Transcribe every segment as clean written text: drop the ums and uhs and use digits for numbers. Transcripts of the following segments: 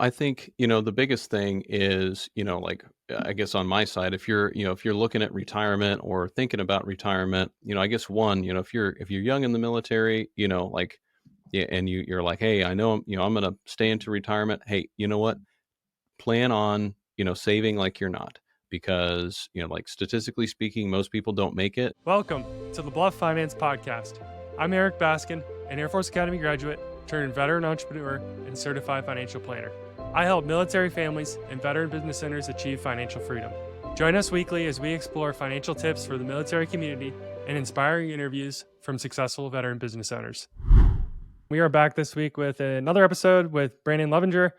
I think, the biggest thing is, like, I guess on my side, if you're looking at retirement or thinking about retirement, I guess one, if you're young in the military, like, yeah, and you're like, hey, I know I'm going to stay into retirement. Hey, you know what? Plan on, saving like you're not, because, like, statistically speaking, most people don't make it. Welcome to the Bluff Finance Podcast. I'm Erik Baskin, an Air Force Academy graduate, turned veteran entrepreneur, and certified financial planner. I help military families and veteran business owners achieve financial freedom. Join us weekly as we explore financial tips for the military community and inspiring interviews from successful veteran business owners. We are back this week with another episode with Brandon Lovingier,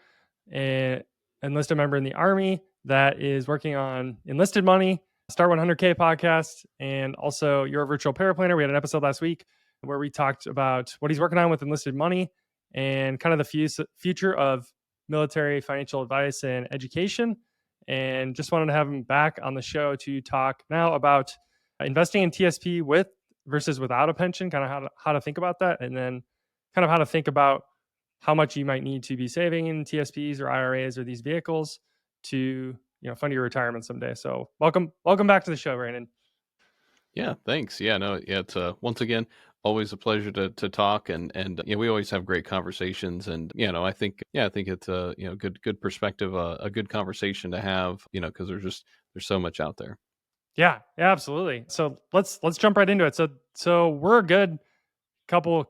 an enlisted member in the Army that is working on Enlisted Money, Start 100K podcast, and also You're a Virtual Paraplanner. We had an episode last week where we talked about what he's working on with Enlisted Money and kind of the future of military financial advice and education. And just wanted to have him back on the show to talk now about investing in TSP with versus without a pension, kind of how to think about that, and then kind of how to think about how much you might need to be saving in TSPs or IRAs or these vehicles to fund your retirement someday. So welcome back to the show, Brandon. Yeah, thanks. Yeah, no, yeah, it's once again always a pleasure to talk, and we always have great conversations, and I think it's a good perspective, a good conversation to have, because there's so much out there. Yeah, absolutely. So let's jump right into it. So we're a good couple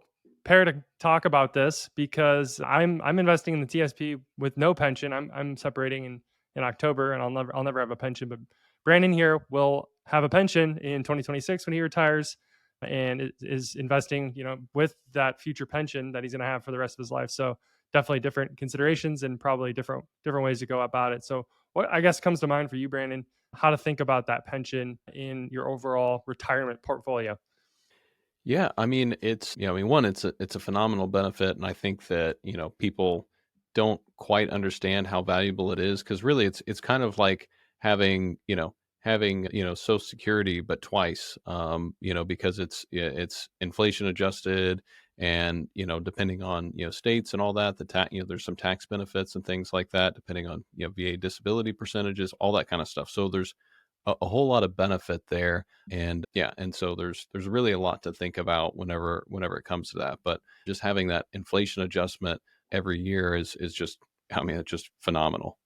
pair to talk about this because I'm investing in the TSP with no pension. I'm separating in October, and I'll never have a pension. But Brandon here will have a pension in 2026 when he retires, and is investing with that future pension that he's going to have for the rest of his life. So definitely different considerations and probably different ways to go about it. So what I guess comes to mind for you, Brandon, how to think about that pension in your overall retirement portfolio. Yeah, I mean, one, it's a phenomenal benefit, and I think that people don't quite understand how valuable it is, because really it's kind of like having Social Security but twice, because it's inflation adjusted, and depending on states and all that, there's some tax benefits and things like that, depending on VA disability percentages, all that kind of stuff. So there's a whole lot of benefit there, and yeah, and so there's really a lot to think about whenever it comes to that. But just having that inflation adjustment every year is just, I mean, it's just phenomenal.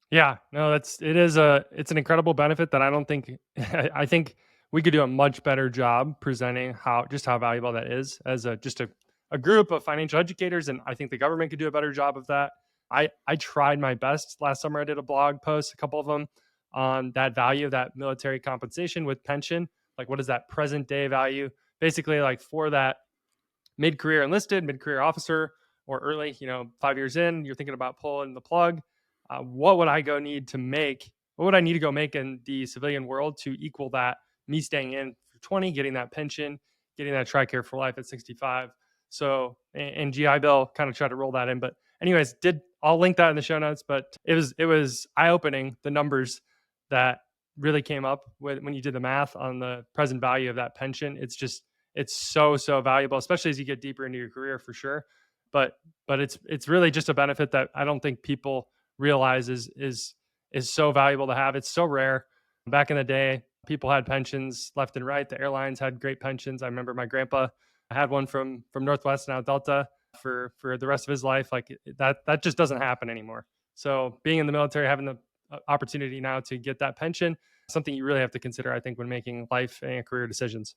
Yeah, no, it's an incredible benefit that I don't think I think we could do a much better job presenting how valuable that is as a group of financial educators, and I think the government could do a better job of that. I tried my best last summer. I did a blog post, a couple of them, on that value of that military compensation with pension. Like, what is that present day value? Basically, like for that mid-career enlisted, mid-career officer, or early, 5 years in, you're thinking about pulling the plug. What would I go need to make? What would I need to go make in the civilian world to equal that? Me staying in for 20, getting that pension, getting that TRICARE for life at 65. So, and GI Bill kind of tried to roll that in. But anyways, I'll link that in the show notes. But it was eye opening, the numbers that really came up when you did the math on the present value of that pension. It's so valuable, especially as you get deeper into your career, for sure. But it's really just a benefit that I don't think people realize is so valuable to have. It's so rare. Back in the day, people had pensions left and right. The airlines had great pensions. I remember my grandpa had one from Northwest, now Delta, for the rest of his life. Like that just doesn't happen anymore. So being in the military, having the opportunity now to get that pension, something you really have to consider, I think, when making life and career decisions.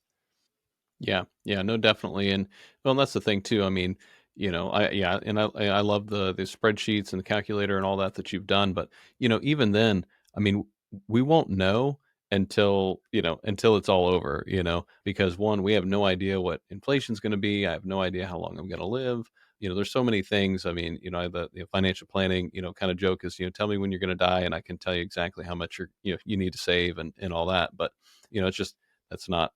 Yeah, yeah, no, definitely, and well, that's the thing too. I mean, I love the spreadsheets and the calculator and all that you've done, but even then, I mean, we won't know until it's all over, because one, we have no idea what inflation's going to be. I have no idea how long I'm going to live. There's so many things. I mean, the financial planning, kind of joke is, tell me when you're going to die, and I can tell you exactly how much you need to save and all that. But it's just that's not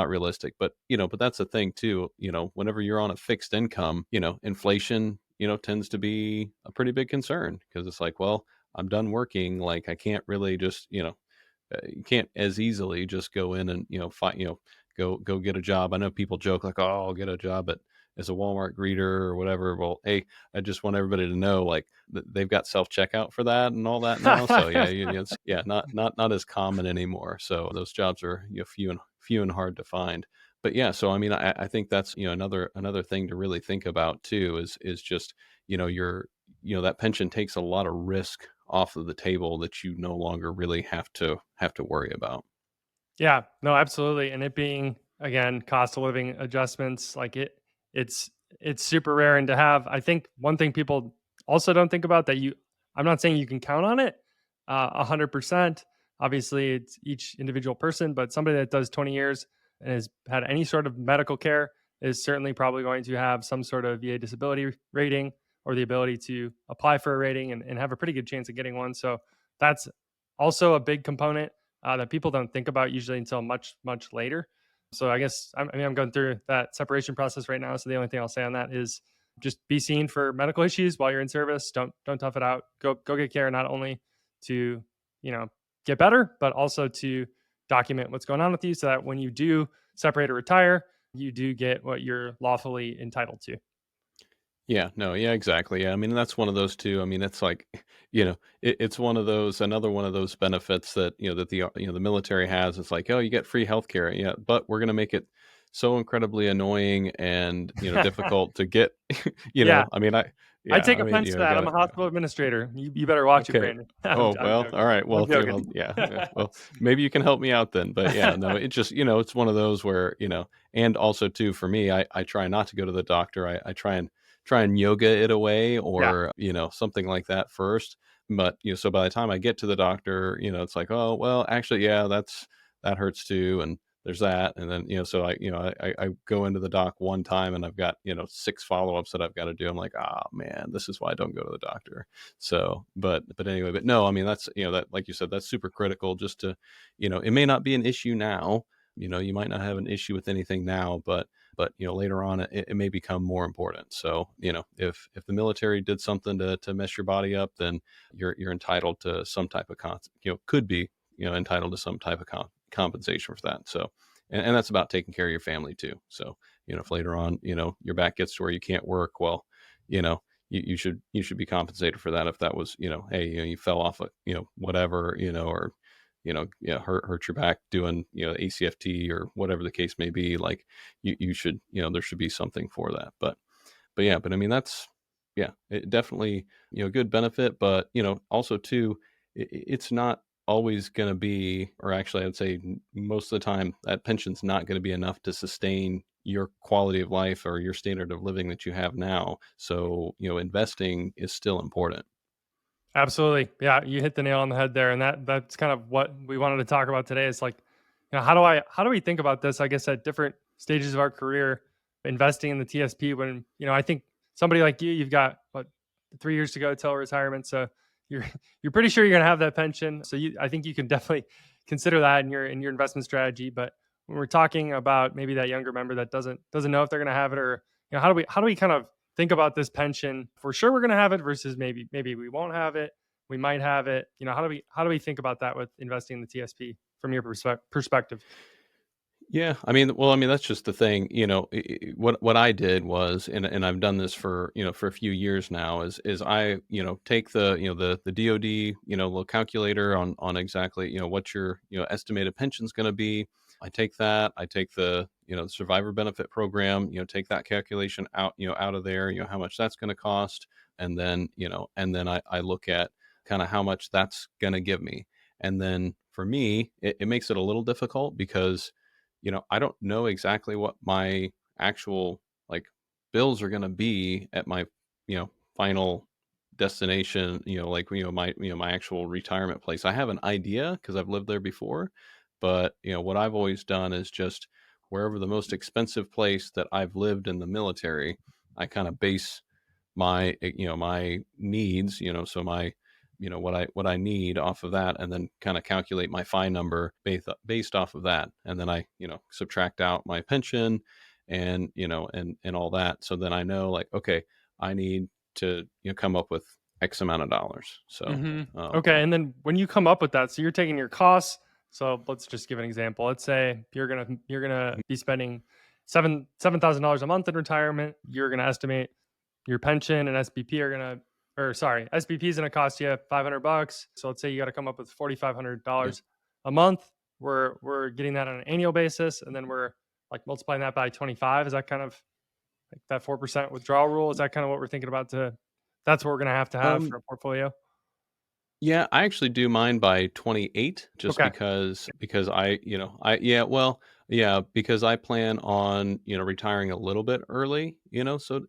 realistic. But that's the thing too. Whenever you're on a fixed income, inflation, tends to be a pretty big concern, because it's like, well, I'm done working. Like, I can't really just, you can't as easily just go in and, go get a job. I know people joke like, oh, I'll get a job as a Walmart greeter or whatever. Well, hey, I just want everybody to know, like, they've got self checkout for that and all that now. So yeah, it's not as common anymore. So those jobs are, few and hard to find. But yeah, so I mean, I think that's, another thing to really think about too is just, your that pension takes a lot of risk off of the table that you no longer really have to worry about. Yeah, no, absolutely. And it being again cost of living adjustments, like it's it's super rare and to have. I think one thing people also don't think about that you I'm not saying you can count on it 100%. Obviously, it's each individual person, but somebody that does 20 years and has had any sort of medical care is certainly probably going to have some sort of VA disability rating or the ability to apply for a rating and have a pretty good chance of getting one. So that's also a big component that people don't think about usually until much much later. So I guess I mean I'm going through that separation process right now. So the only thing I'll say on that is just be seen for medical issues while you're in service. Don't tough it out. Go get care not only to you know get better, but also to document what's going on with you, so that when you do separate or retire, you do get what you're lawfully entitled to. Yeah, no, yeah, exactly. Yeah, I mean, that's one of those too. I mean, it's like, it's one of those, another one of those benefits that that the military has. It's like, oh, you get free healthcare, yeah, but we're gonna make it so incredibly annoying and difficult to get. Yeah, I mean, I yeah, take I mean, offense to you that. I'm gotta, a hospital administrator. You better watch it, okay. Brandon. Oh, I'm well, all joking. right. I'm Well, joking. well, yeah, yeah. Well, maybe you can help me out then. But yeah, no, it just, it's one of those where, and also too, for me, I try not to go to the doctor. I try and yoga it away Yeah. or, something like that first. But, so by the time I get to the doctor, it's like, oh, well, actually, yeah, that hurts too. And there's that. And then, so I go into the doc one time and I've got, six follow-ups that I've got to do. I'm like, ah, man, this is why I don't go to the doctor. So, but anyway, but no, I mean, that's, that, like you said, that's super critical just to, it may not be an issue now, you might not have an issue with anything now, but later on it may become more important. So, if the military did something to mess your body up, then you're entitled to some type of could be, entitled to some type of compensation for that. So, and that's about taking care of your family too. So, if later on, your back gets to where you can't work, well, you know, you should be compensated for that if that was, hey, you fell off a, whatever, or yeah, hurt your back doing, ACFT or whatever the case may be. Like you should, there should be something for that. But yeah, but I mean that's, yeah, it definitely, good benefit, but also too, it's not always going to be, or actually I'd say most of the time that pension's not going to be enough to sustain your quality of life or your standard of living that you have now. So, investing is still important. Absolutely. Yeah, you hit the nail on the head there. And that's kind of what we wanted to talk about today. Is like, how do we think about this, I guess, at different stages of our career, investing in the TSP when, I think somebody like you've got what 3 years to go till retirement. So you're you're pretty sure you're gonna have that pension. So I think you can definitely consider that in your investment strategy. But when we're talking about maybe that younger member that doesn't know if they're gonna have it, or how do we kind of think about this pension for sure we're going to have it versus maybe we won't have it, we might have it. How do we think about that with investing in the TSP from your perspective? Yeah, I mean, well, I mean, that's just the thing, what I did was, and I've done this for, for a few years now, is I, take the, the DoD, little calculator on exactly, what your, estimated pension's going to be. I take that, I take the, the survivor benefit program, take that calculation out, out of there, how much that's going to cost. And then I look at kind of how much that's going to give me. And then for me, it makes it a little difficult because I don't know exactly what my actual like bills are going to be at my, final destination, like, my actual retirement place. I have an idea because I've lived there before, but, what I've always done is just wherever the most expensive place that I've lived in the military, I kind of base my, my needs, so my, what I need off of that, and then kind of calculate my FI number based off of that, and then I, subtract out my pension, and and all that. So then I know, like, okay, I need to, come up with X amount of dollars. So, um, Okay, and then when you come up with that, so you're taking your costs. So let's just give an example. Let's say you're gonna be spending $7,000 a month in retirement. You're going to estimate your pension and SBP are going to, or sorry, SBP is going to cost you $500. So let's say you got to come up with Yeah. $4,500 a month. We're getting that on an annual basis, and then we're like multiplying that by 25. Is that kind of like that 4% withdrawal rule? Is that kind of what we're thinking about? That's what we're going to have Um, for a portfolio. Yeah, I actually do mine by 28 just Okay. because I, yeah, well, yeah, because I plan on, retiring a little bit early, so so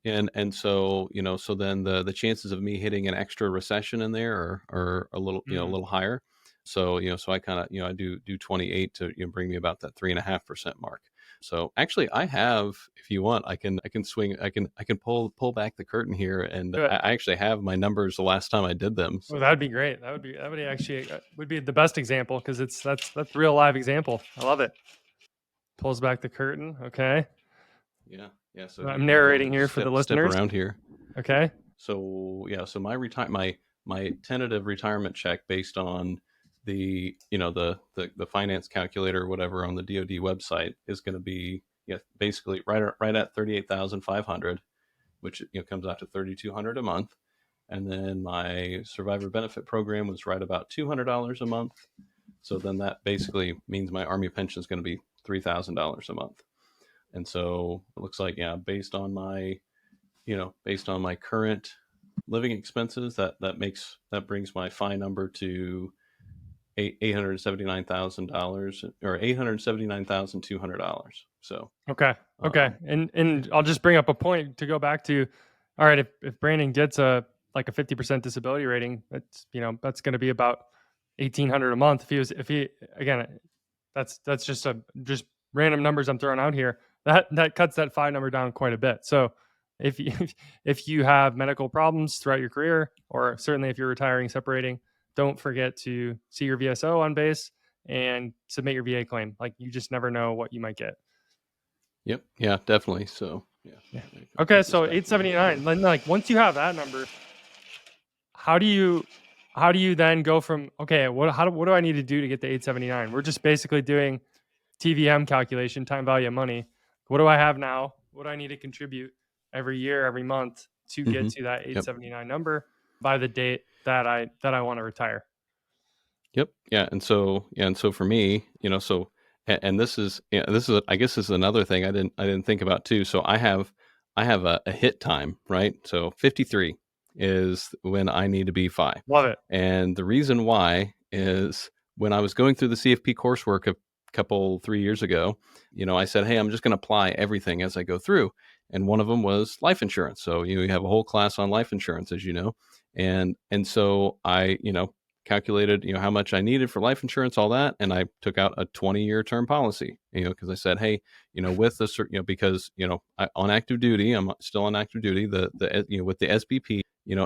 then the chances of me hitting an extra recession in there are a little, a Mm. little higher. So, so I kind of, I do 28 to, bring me about that 3.5% mark. So actually I have, if you want, I can pull back the curtain here, and Do it. I actually have my numbers the last time I did them. Well, So that'd be great. That would actually would be the best example because that's real live example. I love it. Pulls back the curtain. Okay. yeah, yeah. So I'm if you want narrating me to here for the step listeners. around here. Okay. So yeah, so my tentative retirement check based on the finance calculator or whatever on the DoD website is going to be, yeah, basically right at 38,500, which comes out to 3,200 a month. And then my survivor benefit program was right about $200 a month. So then that basically means my army pension is going to be $3,000 a month. And so it looks like, yeah, based on my current living expenses, that brings my FI number to $879,000, or $879,200. So, Okay. Okay. um, And I'll just bring up a point to go back to. All right, if Brandon gets a like a 50% disability rating, that's going to be about 1,800 a month. If he again, that's just random numbers I'm throwing out here. That cuts that FI number down quite a bit. So if you if you have medical problems throughout your career, or certainly if you're retiring, separating, don't forget to see your VSO on base and submit your VA claim. Like you just never know what you might get. yep, yeah, definitely. So, yeah, Yeah. I'll Okay, put this so back in here. 879. Then like once you have that number, how do you how do you then go from okay, what do I need to do to get to 879? We're just basically doing TVM calculation, time value of money. What do I have now? What do I need to contribute every year, every month to get Hmm. to that Yep. 879 number by the date that I want to retire? Yep. And so for me, and this is, I guess this is another thing I didn't think about too. So I have a hit time, right? So 53 is when I need to be five. Love it. And the reason why is when I was going through the CFP coursework a couple 3 years ago, I said, "Hey, I'm just going to apply everything as I go through." And one of them was life insurance. So you have a whole class on life insurance, as you know. And so I, calculated, how much I needed for life insurance, all that, and I took out a 20-year term policy, because I said, hey, with the because on active duty, I'm still on active duty, with the SBP,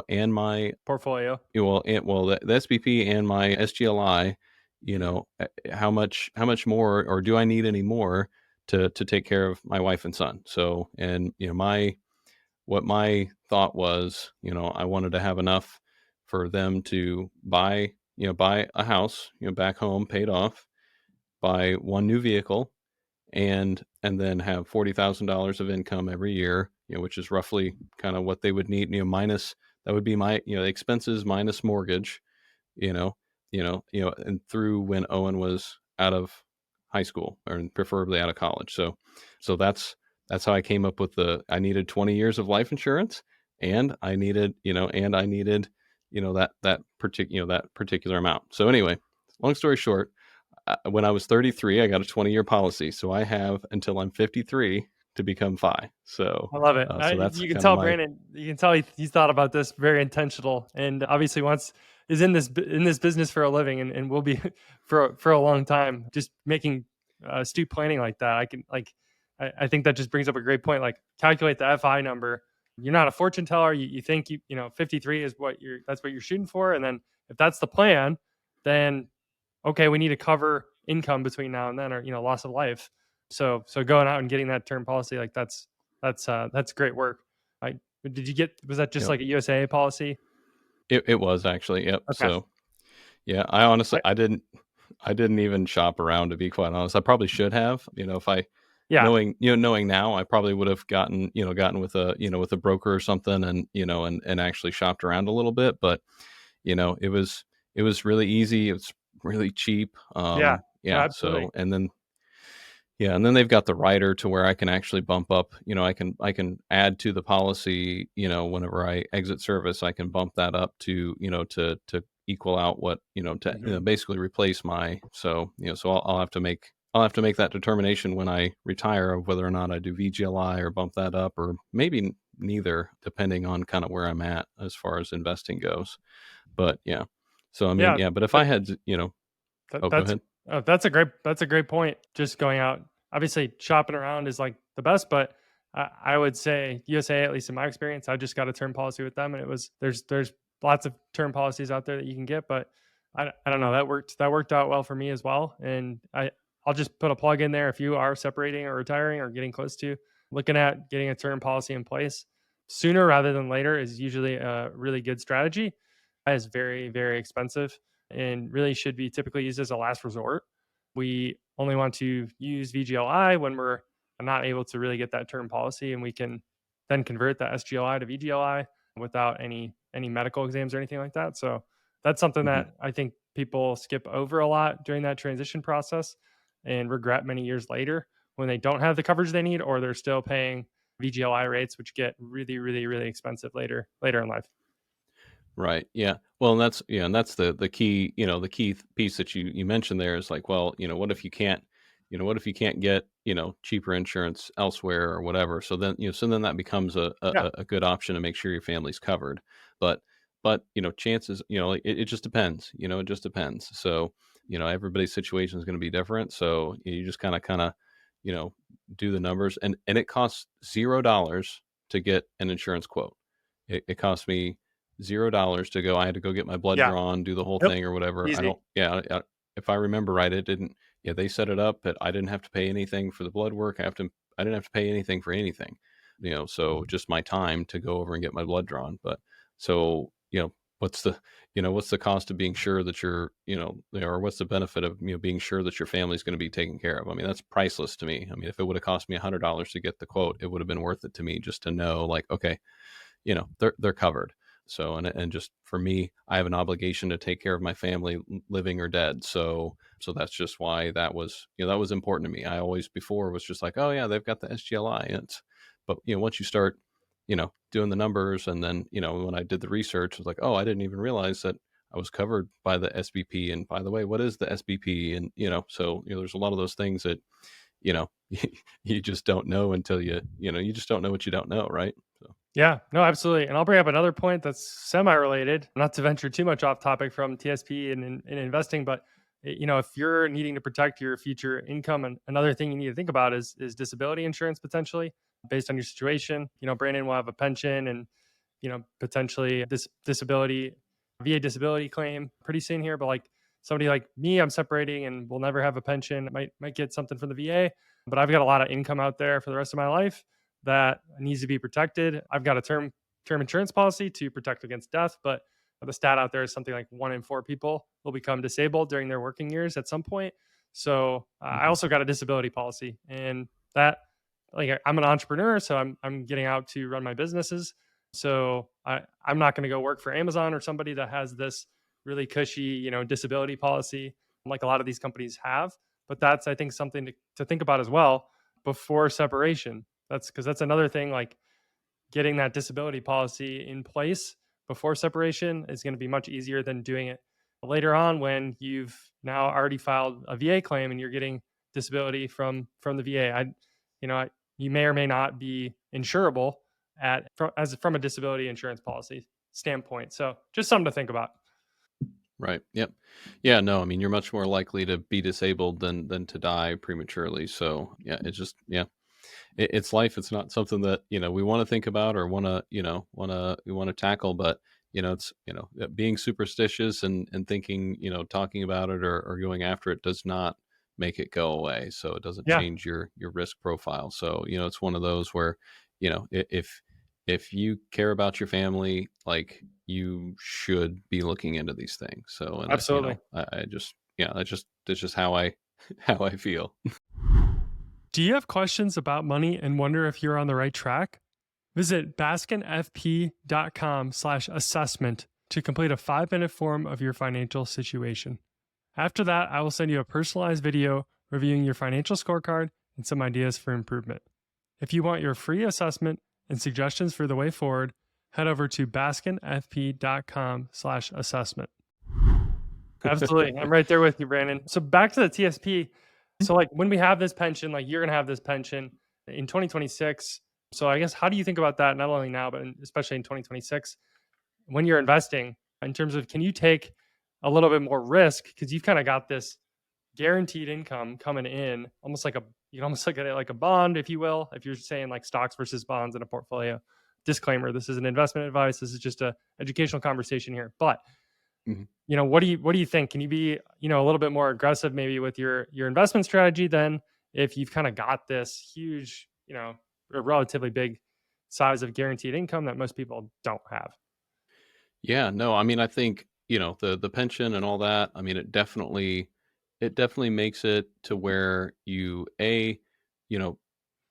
and my Portfolio. the SBP and my SGLI, how much more, or do I need any more to take care of my wife and son? So, and my what my thought was, I wanted to have enough for them to buy a house, back home, paid off, buy one new vehicle, and then have $40,000 of income every year, which is roughly kind of what they would need, minus, that would be my, expenses minus mortgage, you know, and through when Owen was out of high school, or preferably out of college. So that's how I came up with I needed 20 years of life insurance, and I needed, that particular amount. So anyway, long story short, when I was 33, I got a 20-year policy. So I have until I'm 53 to become FI. So, I love it. so that's You can kind of tell my, Brandon. You can tell he's thought about this very intentional, and obviously wants is in this business for a living, and will be for a long time. Just making astute planning like that, I can like. I think that just brings up a great point. Like calculate the FI number. You're not a fortune teller. You think 53 is what that's what you're shooting for, and then if that's the plan, then okay, we need to cover income between now and then, or loss of life. So going out and getting that term policy, like that's great work. I did you get was that just yep. like a USA policy? It was actually, yep. Okay. So yeah, I honestly, I, I didn't even shop around, to be quite honest. I probably should have, if I, Yeah. knowing now, I probably would have gotten with with a broker or something, and actually shopped around a little bit. But it was really easy. It was really cheap. Yeah. No, Yeah. absolutely. So, and then they've got the rider to where I can actually bump up. I can add to the policy. Whenever I exit service, I can bump that up to to equal out what to Mhm. basically replace my. So so I'll have to make that determination when I retire of whether or not I do VGLI or bump that up, or maybe neither, depending on kind of where I'm at as far as investing goes. But yeah, so I mean, Yeah. yeah. But if That I had, that oh, go that's ahead. that's a great point. Just going out, obviously shopping around is like the best, but I would say USA, at least in my experience, I just got a term policy with them, and it was there's lots of term policies out there that you can get, but I don't know, that worked out well for me as well, and I'll just put a plug in there if you are separating or retiring or getting close to looking at getting a term policy in place sooner rather than later is usually a really good strategy. That is very, very expensive and really should be typically used as a last resort. We only want to use VGLI when we're not able to really get that term policy, and we can then convert that SGLI to VGLI without any medical exams or anything like that. So that's something Mhm. that I think people skip over a lot during that transition process and regret many years later when they don't have the coverage they need or they're still paying VGLI rates, which get really, really, really expensive later in life. Right. Yeah. Well, and that's the key, the key piece that you mentioned there is like, well, what if you can't get, cheaper insurance elsewhere or whatever. So then that becomes Yeah, a good option to make sure your family's covered. But chances, it just depends, it just depends. So, everybody's situation is going to be different. So you just kind of, you know, do the numbers, and it costs $0 to get an insurance quote. It cost me $0 to go. I had to go get my blood yeah, drawn, do the whole yep, thing or whatever. I easy. don't yeah, if I remember right, it didn't yeah, they set it up, but I didn't have to pay anything for the blood work. I didn't have to pay anything for anything. So just my time to go over and get my blood drawn. But so, what's the what's the cost of being sure that or what's the benefit of being sure that your family's going to be taken care of? I mean, that's priceless to me. I mean, if it would have cost me $100 to get the quote, it would have been worth it to me just to know, like, okay, they're covered. So, and just for me, I have an obligation to take care of my family, living or dead. So that's just why that was important to me. I always before was just like, oh yeah, they've got the SGLI. But once you start, doing the numbers, and then when I did the research, I was like, oh, I didn't even realize that I was covered by the SBP. And by the way, what is the SBP? And so there's a lot of those things that you know you just don't know until you just don't know what you don't know, right? So. Yeah, no, absolutely. And I'll bring up another point that's semi-related, not to venture too much off topic from TSP and investing, but if you're needing to protect your future income, and another thing you need to think about is disability insurance potentially based on your situation. Brandon will have a pension and potentially this disability VA disability claim pretty soon here, but like somebody like me, I'm separating and will never have a pension. Might get something from the VA, but I've got a lot of income out there for the rest of my life that needs to be protected. I've got a term insurance policy to protect against death, but the stat out there is something like 1 in 4 people will become disabled during their working years at some point. So I Mhm. also got a disability policy, and that like I'm an entrepreneur, so I'm getting out to run my businesses. So I'm not going to go work for Amazon or somebody that has this really cushy disability policy like a lot of these companies have. But that's I think something to think about as well before separation. That's because that's another thing, like getting that disability policy in place before separation is going to be much easier than doing it later on when you've now already filed a VA claim and you're getting disability from the VA. You may or may not be insurable from a disability insurance policy standpoint. So just something to think about. Right. Yep. Yeah. No. I mean, you're much more likely to be disabled than to die prematurely. So yeah, it's just yeah, it's life. It's not something that we want to think about or want to tackle, but it's being superstitious and thinking talking about it or going after it does not make it go away. So it doesn't Yeah, change your risk profile. So it's one of those where if you care about your family, like you should be looking into these things. So and absolutely. I just yeah, that's just how I how I feel. Do you have questions about money and wonder if you're on the right track? Visit baskinfp.com/assessment to complete a 5-minute form of your financial situation. After that, I will send you a personalized video reviewing your financial scorecard and some ideas for improvement. If you want your free assessment and suggestions for the way forward, head over to baskinfp.com/assessment. Absolutely. I'm right there with you, Brandon. So back to the TSP. So like when we have this pension, like you're going to have this pension in 2026. So I guess how do you think about that not only now but especially in 2026 when you're investing in terms of can you take a little bit more risk because you've kind of got this guaranteed income coming in almost like a you can almost look at it like a bond if you will if you're saying like stocks versus bonds in a portfolio. Disclaimer, this isn't investment advice, this is just a educational conversation here. But Mhm. what do you think? Can you be, a little bit more aggressive maybe with your investment strategy than if you've kind of got this huge, a relatively big size of guaranteed income that most people don't have? Yeah, no, I mean, I think, the pension and all that, I mean, it definitely makes it to where you know,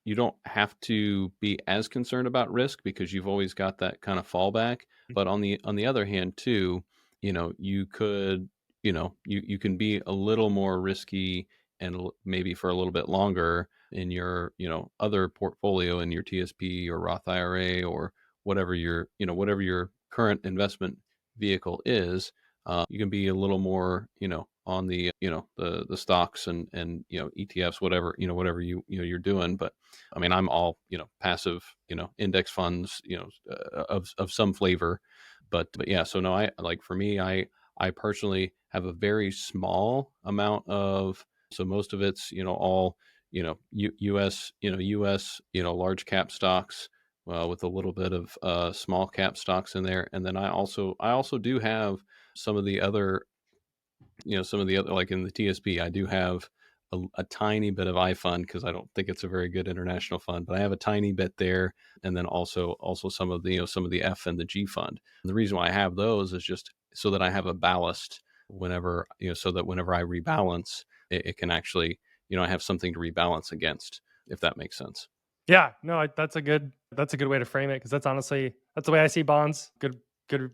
you don't have to be as concerned about risk because you've always got that kind of fallback. But on the other hand too, you could, you can be a little more risky and maybe for a little bit longer in your, other portfolio in your TSP or Roth IRA or whatever your current investment vehicle is. You can be a little more, on the, the stocks and ETFs, whatever you're doing. But I mean, I'm all, passive, index funds, of some flavor. But yeah, so no, I like for me, I personally have a very small amount of, so most of it's, all, US, US, large cap stocks, with a little bit of small cap stocks in there. And then I also do have some of the other, like in the TSP, I do have a tiny bit of iFund because I don't think it's a very good international fund, but I have a tiny bit there, and then also some of the F and the G fund. And the reason why I have those is just so that I have a ballast whenever so that whenever I rebalance, it can actually I have something to rebalance against, if that makes sense. Yeah, no, that's a good way to frame it because that's honestly that's the way I see bonds. Good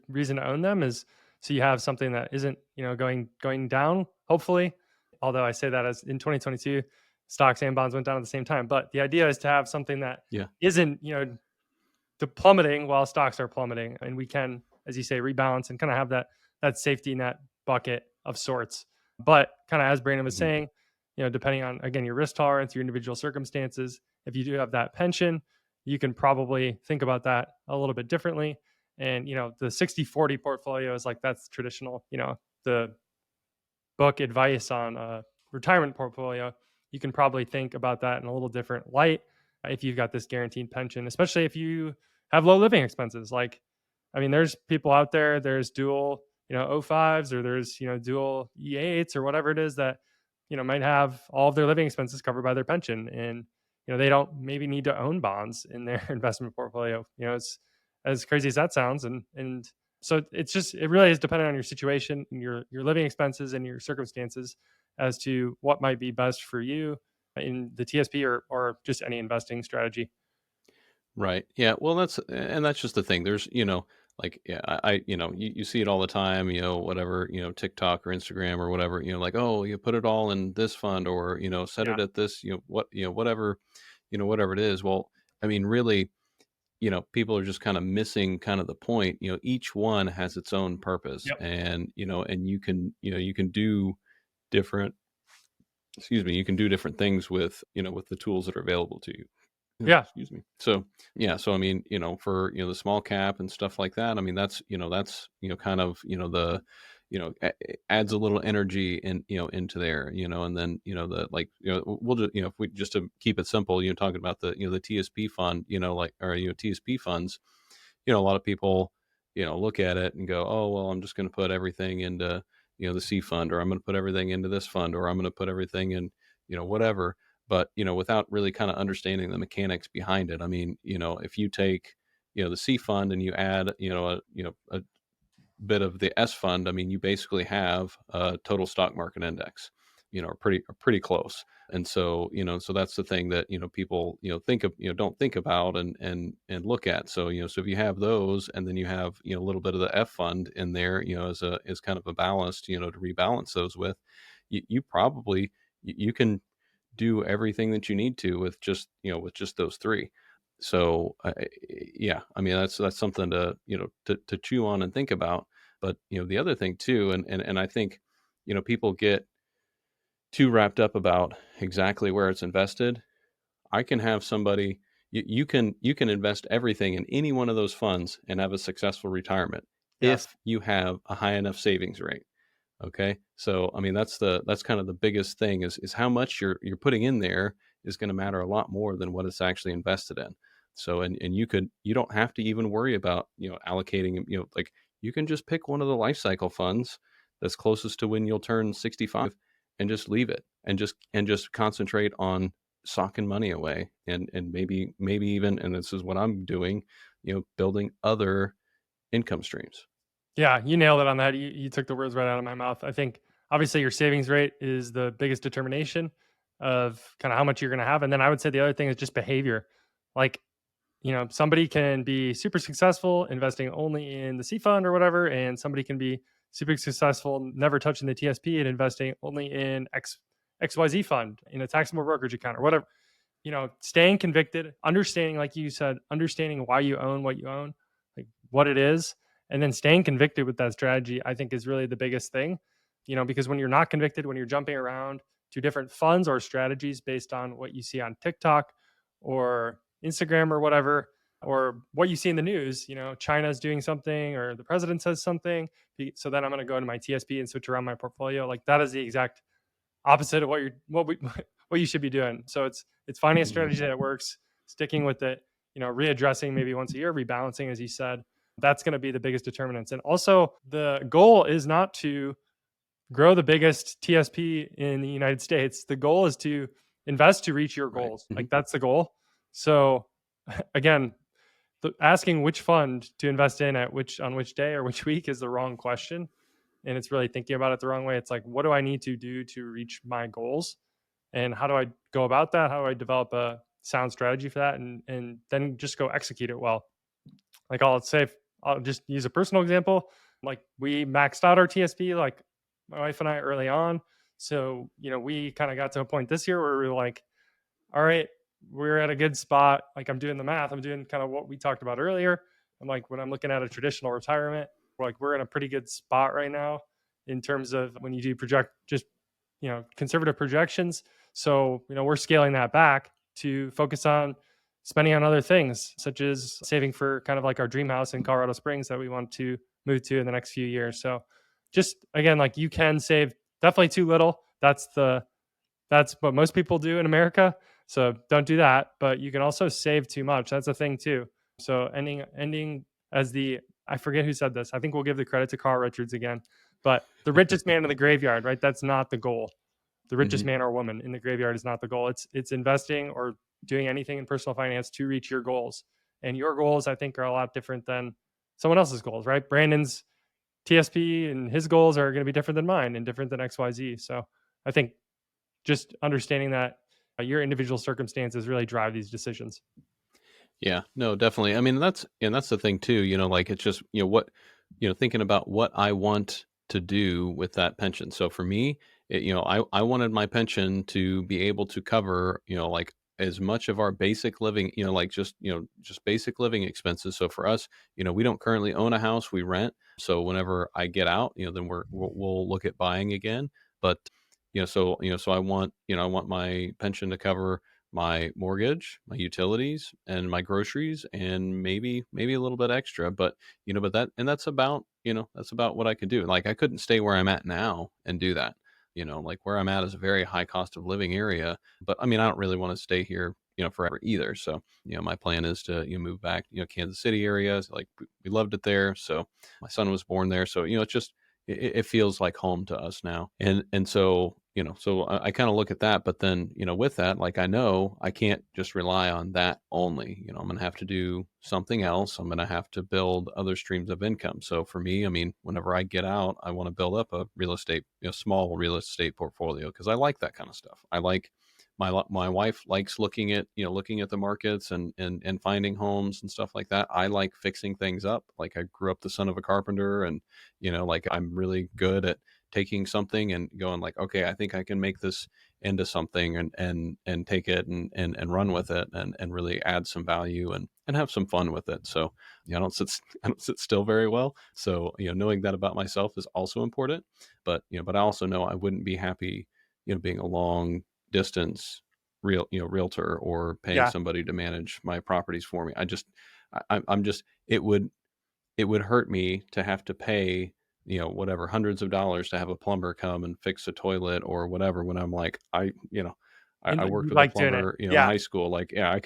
reason to own them is so you have something that isn't going down. Hopefully, although I say that as in 2022, stocks and bonds went down at the same time. But the idea is to have something that Yeah. isn't the plummeting while stocks are plummeting, and we can, as you say, rebalance and kind of have that safety net bucket of sorts. But kind of as Brandon was Mhm. saying, depending on again your risk tolerance, your individual circumstances, if you do have that pension, you can probably think about that a little bit differently. And the 60/40 portfolio is like that's traditional. The book advice on a retirement portfolio, you can probably think about that in a little different light if you've got this guaranteed pension, especially if you have low living expenses. Like, I mean, there's people out there, there's dual, O5s or there's, dual E8s or whatever it is that, might have all of their living expenses covered by their pension. And, they don't maybe need to own bonds in their investment portfolio. It's as crazy as that sounds. And so it's just it really is dependent on your situation and your living expenses and your circumstances as to what might be best for you in the TSP or just any investing strategy. Right. Yeah. Well, that's just the thing. There's, like, yeah, you see it all the time, whatever, TikTok or Instagram or whatever, like, oh, you put it all in this fund or, set Yeah. it at this, whatever, whatever it is. Well, I mean, really, people are just kind of missing kind of the point. Each one has its own purpose Yep. and you can do different, excuse me, you can do different things with the tools that are available to you. Yeah. Excuse me. So, yeah, so I mean, for, the small cap and stuff like that, I mean, that's, kind of, adds a little energy into there, and then, the like, we'll just, if we just to keep it simple, talking about the TSP fund, like, or, TSP funds, a lot of people, look at it and go, oh, well, I'm just going to put everything into, the C fund, or I'm going to put everything into this fund, or I'm going to put everything in, whatever. But, without really kind of understanding the mechanics behind it. I mean, if you take, the C fund and you add, a bit of the S fund, I mean, you basically have a total stock market index. are pretty close. And so, so that's the thing that, people, think of, don't think about and look at. So, so if you have those, and then you have, a little bit of the F fund in there, as kind of a ballast, to rebalance those with, you probably, you can do everything that you need to with just, with just those three. So, yeah, I mean, that's something to, to chew on and think about. But, the other thing too, and I think, people get too wrapped up about exactly where it's invested. I can have somebody, you can invest everything in any one of those funds and have a successful retirement Yes. if you have a high enough savings rate. Okay. So, I mean, that's kind of the biggest thing is how much you're putting in there is going to matter a lot more than what it's actually invested in. So, and you don't have to even worry about, allocating, like, you can just pick one of the life cycle funds that's closest to when you'll turn 65 and just leave it and just concentrate on socking money away, and maybe even, and this is what I'm doing, building other income streams. Yeah, you nailed it on that. You took the words right out of my mouth. I think obviously your savings rate is the biggest determination of kind of how much you're going to have. And then I would say the other thing is just behavior. Like, somebody can be super successful investing only in the C fund or whatever, and somebody can be super successful never touching the TSP and investing only in XYZ fund in a taxable brokerage account or whatever. Staying convicted, understanding, like you said, understanding why you own what you own, like what it is, and then staying convicted with that strategy, I think is really the biggest thing. Because when you're not convicted, when you're jumping around to different funds or strategies based on what you see on TikTok or Instagram or whatever, or what you see in the news, China's doing something or the president says something. So then I'm going to go to my TSP and switch around my portfolio. Like that is the exact opposite of what you should be doing. So it's finding a Mhm. strategy that works, sticking with it, readdressing maybe once a year, rebalancing, as you said. That's going to be the biggest determinants. And also, the goal is not to grow the biggest TSP in the United States. The goal is to invest to reach your Right. goals. Mhm. Like that's the goal. So again, asking which fund to invest in at which day or which week is the wrong question, and it's really thinking about it the wrong way. It's like, what do I need to do to reach my goals, and how do I go about that? How do I develop a sound strategy for that, and then just go execute it well? Like I'll just use a personal example. Like we maxed out our TSP, like my wife and I early on. So we kind of got to a point this year where we were like, all right, we're at a good spot. Like I'm doing the math, I'm doing kind of what we talked about earlier. I'm like, when I'm looking at a traditional retirement, we're in a pretty good spot right now in terms of when you do project just, conservative projections. So, we're scaling that back to focus on spending on other things, such as saving for kind of like our dream house in Colorado Springs that we want to move to in the next few years. So just again, like you can save definitely too little. That's what most people do in America. So don't do that. But you can also save too much. That's a thing too. So ending as the I forget who said this. I think we'll give the credit to Carl Richards again. But the richest man in the graveyard, right? That's not the goal. The richest Mhm. man or woman in the graveyard is not the goal. It's investing or doing anything in personal finance to reach your goals. And your goals, I think, are a lot different than someone else's goals, right? Brandon's TSP and his goals are going to be different than mine and different than XYZ. So I think just understanding that your individual circumstances really drive these decisions. Yeah, no, definitely. I mean, that's the thing too, like it's just, thinking about what I want to do with that pension. So for me, I wanted my pension to be able to cover, like as much of our basic living, like just basic living expenses. So for us, we don't currently own a house, we rent. So whenever I get out, then we'll look at buying again. But, so I want my pension to cover my mortgage, my utilities, and my groceries, and maybe a little bit extra. But that's about what I could do. Like I couldn't stay where I'm at now and do that. Like where I'm at is a very high cost of living area. But I mean, I don't really want to stay here, forever either. So, my plan is to move back, Kansas City area. Like we loved it there. So my son was born there. So, it's just it feels like home to us now. And so so I kind of look at that, but then, with that, like I know I can't just rely on that only. I'm going to have to do something else. I'm going to have to build other streams of income. So for me, I mean, whenever I get out, I want to build up a real estate, small real estate portfolio because I like that kind of stuff. I like my wife likes looking at the markets and finding homes and stuff like that. I like fixing things up. Like I grew up the son of a carpenter, and like I'm really good at taking something and going like, okay, I think I can make this into something and take it and run with it and really add some value and have some fun with it. So I don't sit I don't sit still very well. So knowing that about myself is also important. But but I also know I wouldn't be happy being a long distance realtor or paying Yeah. somebody to manage my properties for me. I'm just it would hurt me to have to pay, whatever, hundreds of dollars to have a plumber come and fix a toilet or whatever when I'm like, I worked You with a like doing it. plumber, in Yeah. high school. Like, yeah, I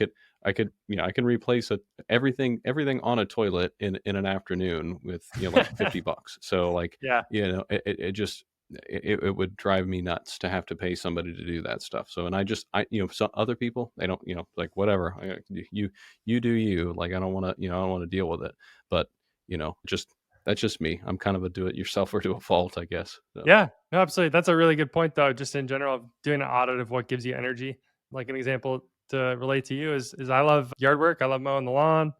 can replace everything on a toilet in an afternoon with, like $50. So like, Yeah. it just, it would drive me nuts to have to pay somebody to do that stuff. So, and some other people, they don't, like whatever, you do you, like, I don't want to, I don't want to deal with it. But just that's just me. I'm kind of a do it yourselfer to a fault, I guess. So, Yeah, no, absolutely. That's a really good point, though. Just in general, of doing an audit of what gives you energy. Like an example to relate to you is I love yard work. I love mowing the lawn,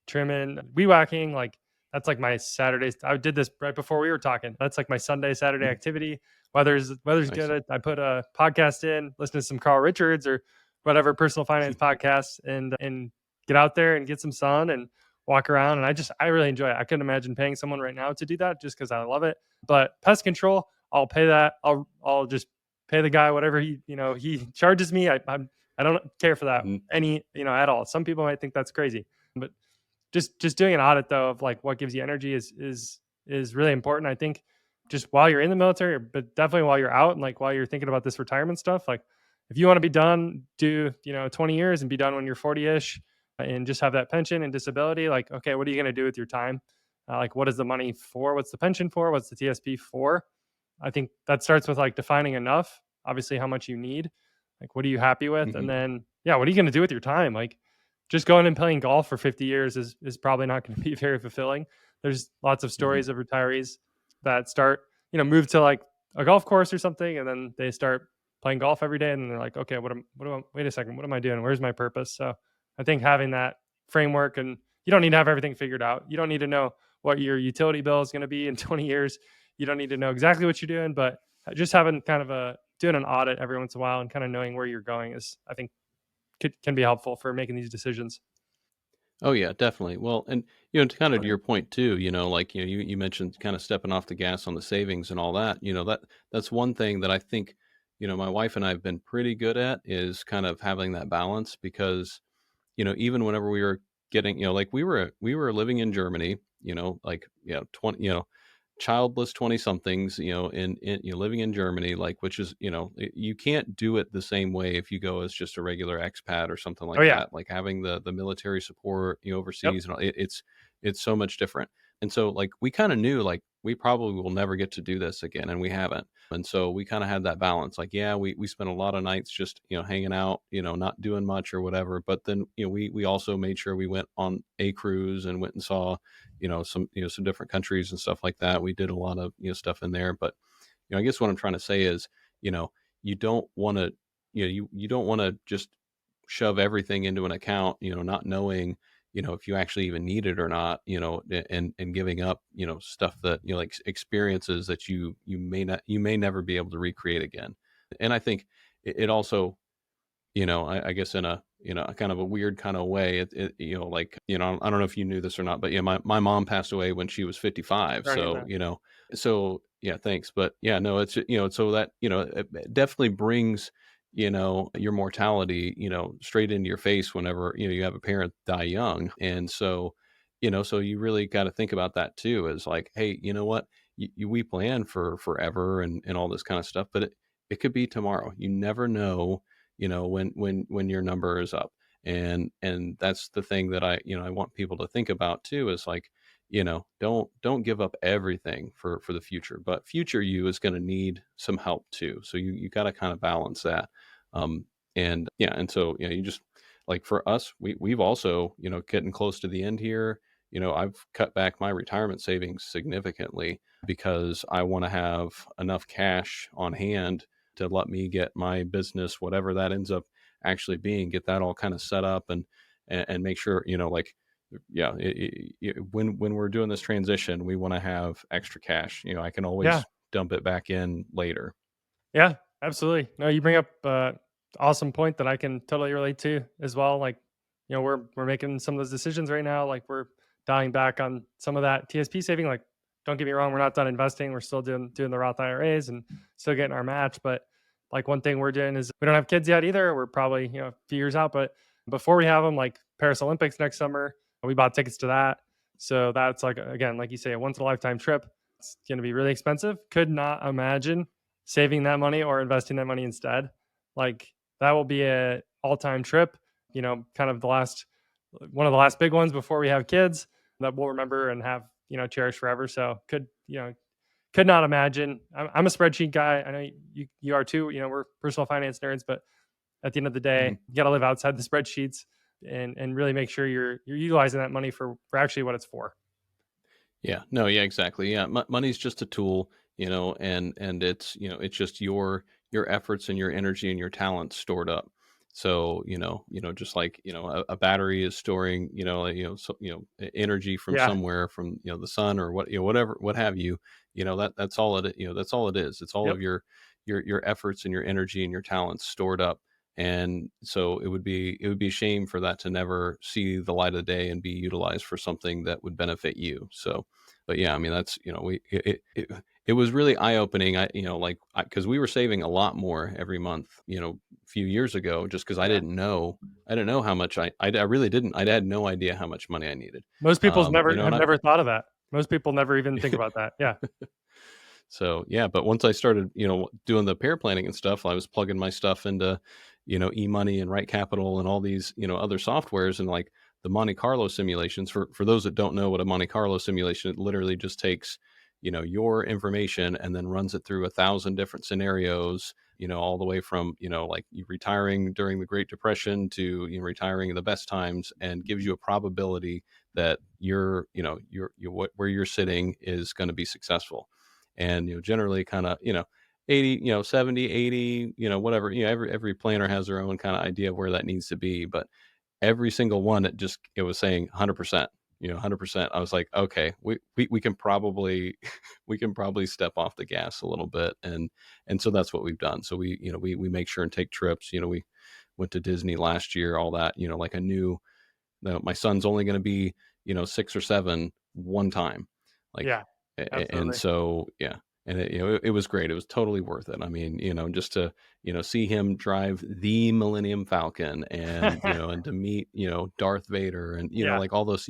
trimming, weed whacking. Like that's like my Saturdays. I did this right before we were talking. That's like my Sunday, Saturday mm, activity. Weather's nice. good. I put a podcast in, listen to some Carl Richards or whatever personal finance podcasts, and get out there and get some sun and walk around. And I really enjoy it. I couldn't imagine paying someone right now to do that just because I love it. But pest control, I'll pay that. I'll just pay the guy whatever he charges me. I don't care for that Mhm, any at all. Some people might think that's crazy, but just doing an audit though of like what gives you energy is really important. I think just while you're in the military, but definitely while you're out and like while you're thinking about this retirement stuff, like if you want to be done, do 20 years and be done when you're 40ish, and just have that pension and disability. Like, okay, what are you going to do with your time? Like, what is the money for? What's the pension for? What's the TSP for? I think that starts with like defining enough, obviously how much you need, like what are you happy with, and mhm, then yeah, what are you going to do with your time? Like just going and playing golf for 50 years is probably not going to be very fulfilling. There's lots of mhm, stories of retirees that start, move to like a golf course or something, and then they start playing golf every day, and they're like, okay, wait a second, what am I doing? Where's my purpose? So I think having that framework, and you don't need to have everything figured out. You don't need to know what your utility bill is going to be in 20 years. You don't need to know exactly what you're doing, but just having kind of doing an audit every once in a while and kind of knowing where you're going is, I think, can be helpful for making these decisions. oh yeah, definitely. Well, and to kind of to Okay. your point too, like you mentioned kind of stepping off the gas on the savings and all that. That's one thing that I think my wife and I have been pretty good at is kind of having that balance because even whenever we were getting, like we were living in Germany, like 20, childless 20 somethings, in living in Germany, like, which is, you can't do it the same way if you go as just a regular expat or something Oh like yeah. that. Like having the military support, Yep. overseas and all, it's so much different. And so like we kind of knew like we probably will never get to do this again, and we haven't. And so we kind of had that balance. Like, yeah, we spent a lot of nights just, hanging out, not doing much or whatever. But then, we also made sure we went on a cruise and went and saw, some different countries and stuff like that. We did a lot of, stuff in there. But, I guess what I'm trying to say is, you know, you don't want to, you don't want to just shove everything into an account, not knowing, if you actually even need it or not, and giving up, stuff that, like experiences that you may never be able to recreate again. And I think it also, I guess in a, a kind of a weird kind of way, like, I don't know if you knew this or not, but yeah, my mom passed away when she was 55. Sorry to hear So, that. so yeah, thanks. But yeah, no, it's, so that, it definitely brings, your mortality, straight into your face whenever, you have a parent die young. And so, so you really got to think about that too, is like, hey, you know what? We plan for forever and all this kind of stuff, but it could be tomorrow. You never know, when your number is up. And that's the thing that I want people to think about too, is like, don't give up everything for the future, but future you is going to need some help too. So you got to kind of balance that. Um, and yeah, and so you just like for us, we've also getting close to the end here. I've cut back my retirement savings significantly because I want to have enough cash on hand to let me get my business, whatever that ends up actually being, get that all kind of set up and make sure, like, yeah, when we're doing this transition, we want to have extra cash. I can Yeah. always dump it back in later. Yeah, absolutely. No, you bring up awesome point that I can totally relate to as well. Like, we're making some of those decisions right now. Like, we're dialing back on some of that TSP saving. Like, don't get me wrong, we're not done investing. We're still doing the Roth IRAs and still getting our match. But like one thing we're doing is we don't have kids yet either. We're probably a few years out. But before we have them, like Paris Olympics next summer, we bought tickets to that. So that's like again, like you say, a once in a lifetime trip. It's going to be really expensive. Could not imagine saving that money or investing that money instead. Like that will be a all-time trip, kind of the last one of the last big ones before we have kids that we'll remember and have, cherish forever. So could not imagine. I'm a spreadsheet guy. I know you are too. We're personal finance nerds, but at the end of the Mhm. day, you got to live outside the spreadsheets and really make sure you're utilizing that money for actually what it's for. Yeah. No, yeah, exactly. Yeah. Money's just a tool, and it's, it's just your efforts and your energy and your talent stored up. So, just like, a battery is storing, energy from Yeah. somewhere from, the sun or whatever, what have you, that's all that's all it is. It's all Yep. of your efforts and your energy and your talents stored up. And so it would be a shame for that to never see the light of day and be utilized for something that would benefit you. So, but yeah, I mean, that's, it was really eye opening. Like, cause we were saving a lot more every month, a few years ago, just cause Yeah. I didn't know how much I really didn't, I had no idea how much money I needed. Most people's never And have never thought of that. Most people never even think about that. Yeah. so yeah, but once I started, doing the pair planning and stuff, I was plugging my stuff into, e-money and right capital and all these, other softwares and like the Monte Carlo simulations for those that don't know what a Monte Carlo simulation, it literally just takes, your information and then runs it through 1,000 different scenarios, all the way from, like you retiring during the Great Depression to, retiring in the best times and gives you a probability that where you're sitting is going to be successful. And generally kind of 80, 70, 80, whatever, every planner has their own kind of idea of where that needs to be, but every single one, it was saying 100%, 100%. I was like, okay, we can probably we can probably step off the gas a little bit. And so that's what we've done. So we make sure and take trips. We went to Disney last year, all that. Like I knew that my son's only going to be 6 or 7 one time, like, Yeah. and Absolutely. so yeah. And it was great. It was totally worth it. I mean, just to see him drive the Millennium Falcon, and to meet Darth Vader, and Yeah. like all those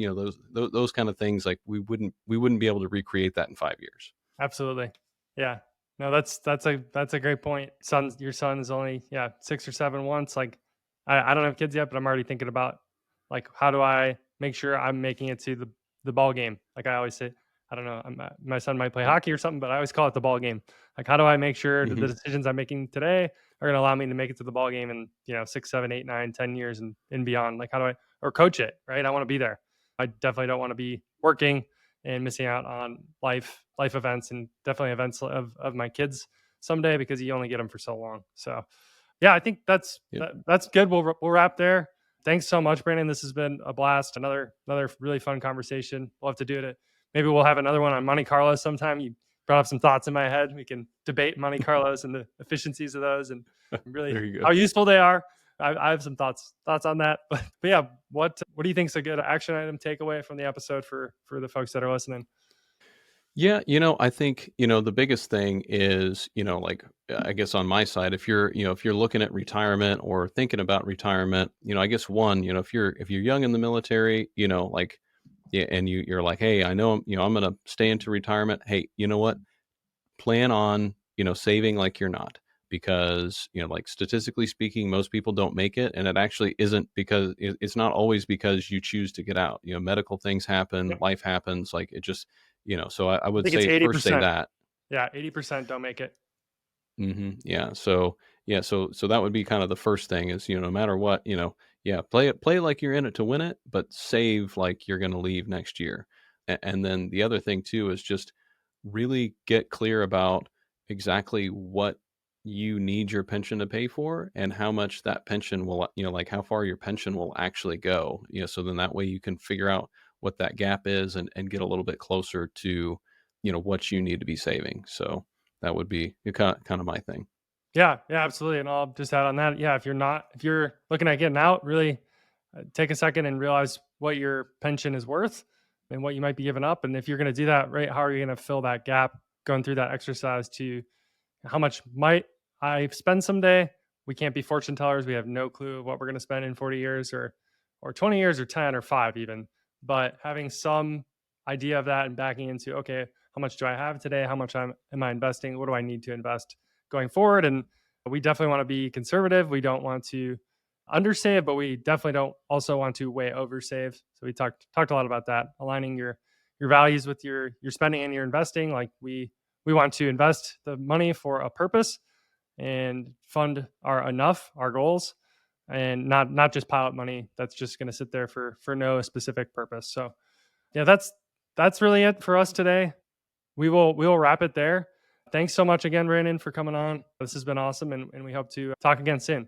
those kind of things, like we wouldn't be able to recreate that in 5 years. Absolutely. Yeah. No, that's a great point. Your son is only 6 or 7 once. Like, I don't have kids yet, but I'm already thinking about like how do I make sure I'm making it to the ball game. Like I always say, I don't know, my son might play Yep. hockey or something, but I always call it the ball game. Like how do I make sure that the Hmm. decisions I'm making today are going to allow me to make it to the ball game in 6, 7, 8, 9, 10 years and beyond. Like how do I or coach it? Right, I want to be there. I definitely don't want to be working and missing out on life events and definitely events of my kids someday because you only get them for so long. So yeah, I think Yep. that's good. We'll wrap there. Thanks so much, Brandon. This has been a blast. Another really fun conversation. We'll have to do it. Maybe we'll have another one on Monte Carlo sometime. You brought up some thoughts in my head. We can debate Monte Carlos and the efficiencies of those and really There you how go. useful they are. I have some thoughts on that. But yeah, what do you think is a good action item takeaway from the episode for the folks that are listening? Yeah, I think, the biggest thing is, like, I guess on my side, if you're looking at retirement or thinking about retirement, I guess one, if you're young in the military, like, yeah, and you're like, hey, I know I'm going to stay into retirement. Hey, you know what? Plan on, saving like you're not. because, like statistically speaking, most people don't make it. And it actually isn't because it's not always because you choose to get out. Medical things happen, Yeah. life happens. Like it just, so I I would think it's say first say 80%. that. Yeah, 80% don't make it. Yeah. So that would be kind of the first thing is, no matter what, yeah, play like you're in it to win it, but save like you're going to leave next year. And then the other thing too is just really get clear about exactly what you need your pension to pay for and how much that pension will, like how far your pension will actually go. So then that way you can figure out what that gap is and get a little bit closer to, what you need to be saving. So that would be kind of my thing. Yeah, yeah, absolutely. And I'll just add on that. Yeah, if you're looking at getting out, really take a second and realize what your pension is worth and what you might be giving up. And if you're going to do that, right, how are you going to fill that gap going through that exercise to how much might I spend someday? We can't be fortune tellers. We have no clue of what we're going to spend in 40 years or 20 years or 10 or 5 even. But having some idea of that and backing into, okay, how much do I have today? How much am I investing? What do I need to invest going forward? And we definitely want to be conservative. We don't want to undersave, but we definitely don't also want to way oversave. So we talked a lot about that, aligning your values with your spending and your investing. Like we want to invest the money for a purpose and fund our goals, and not just pile up money that's just going to sit there for no specific purpose. So yeah, that's really it for us today. We will wrap it there. Thanks so much again, Brandon, for coming on. This has been awesome, and we hope to talk again soon.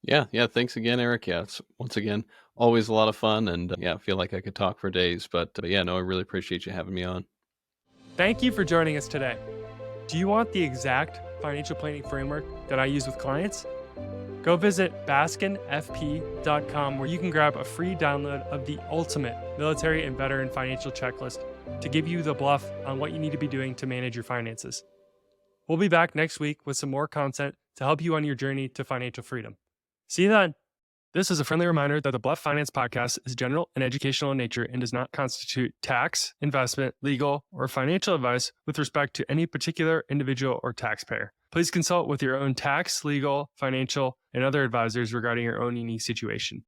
Yeah, yeah. Thanks again, Eric. Yeah, it's once again always a lot of fun, and yeah, I feel like I could talk for days. But yeah, no, I really appreciate you having me on. Thank you for joining us today. Do you want the exact financial planning framework that I use with clients? Go visit baskinfp.com where you can grab a free download of the ultimate military and veteran financial checklist to give you the bluff on what you need to be doing to manage your finances. We'll be back next week with some more content to help you on your journey to financial freedom. See you then. This is a friendly reminder that the Bluff Finance Podcast is general and educational in nature and does not constitute tax, investment, legal, or financial advice with respect to any particular individual or taxpayer. Please consult with your own tax, legal, financial, and other advisors regarding your own unique situation.